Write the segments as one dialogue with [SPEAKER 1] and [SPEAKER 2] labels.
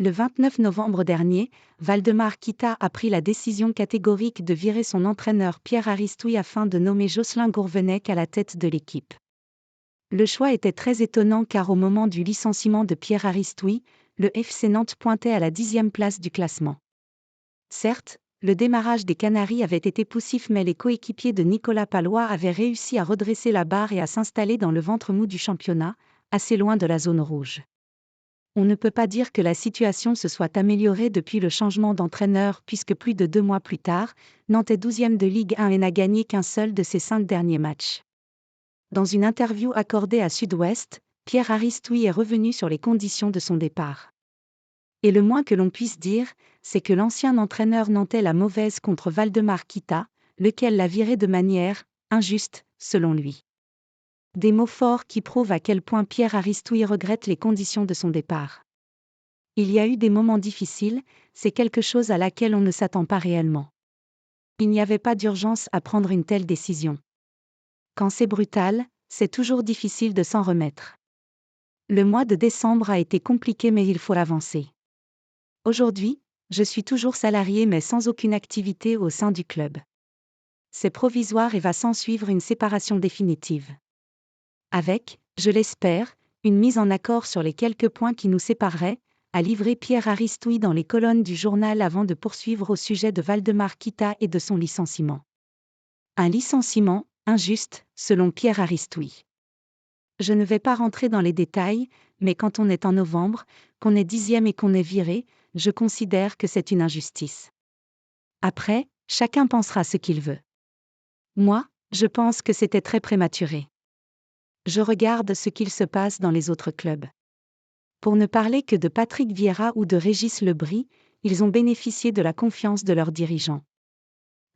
[SPEAKER 1] Le 29 novembre dernier, Waldemar Kita a pris la décision catégorique de virer son entraîneur Pierre Aristouy afin de nommer Jocelyn Gourvenec à la tête de l'équipe. Le choix était très étonnant car au moment du licenciement de Pierre Aristouy, le FC Nantes pointait à la 10e place du classement. Certes, le démarrage des Canaries avait été poussif mais les coéquipiers de Nicolas Pallois avaient réussi à redresser la barre et à s'installer dans le ventre mou du championnat, assez loin de la zone rouge. On ne peut pas dire que la situation se soit améliorée depuis le changement d'entraîneur puisque plus de 2 mois plus tard, Nantes est 12e de Ligue 1 et n'a gagné qu'un seul de ses 5 derniers matchs. Dans une interview accordée à Sud-Ouest, Pierre Aristouy est revenu sur les conditions de son départ. Et le moins que l'on puisse dire, c'est que l'ancien entraîneur nantais la mauvaise contre Waldemar Kita, lequel l'a viré de manière injuste, selon lui. Des mots forts qui prouvent à quel point Pierre Aristouy regrette les conditions de son départ. Il y a eu des moments difficiles, c'est quelque chose à laquelle on ne s'attend pas réellement. Il n'y avait pas d'urgence à prendre une telle décision. Quand c'est brutal, c'est toujours difficile de s'en remettre. Le mois de décembre a été compliqué mais il faut avancer. Aujourd'hui, je suis toujours salarié mais sans aucune activité au sein du club. C'est provisoire et va s'ensuivre une séparation définitive. Avec, je l'espère, une mise en accord sur les quelques points qui nous sépareraient, a livré Pierre Aristouy dans les colonnes du journal avant de poursuivre au sujet de Waldemar Kita et de son licenciement. Un licenciement injuste, selon Pierre Aristouy. Je ne vais pas rentrer dans les détails, mais quand on est en novembre, qu'on est 10e et qu'on est viré, je considère que c'est une injustice. Après, chacun pensera ce qu'il veut. Moi, je pense que c'était très prématuré. Je regarde ce qu'il se passe dans les autres clubs. Pour ne parler que de Patrick Vieira ou de Régis Lebris, ils ont bénéficié de la confiance de leurs dirigeants.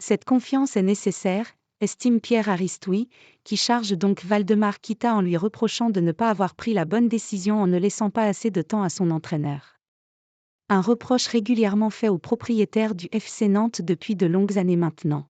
[SPEAKER 1] Cette confiance est nécessaire, estime Pierre Aristouy, qui charge donc Waldemar Kita en lui reprochant de ne pas avoir pris la bonne décision en ne laissant pas assez de temps à son entraîneur. Un reproche régulièrement fait aux propriétaires du FC Nantes depuis de longues années maintenant.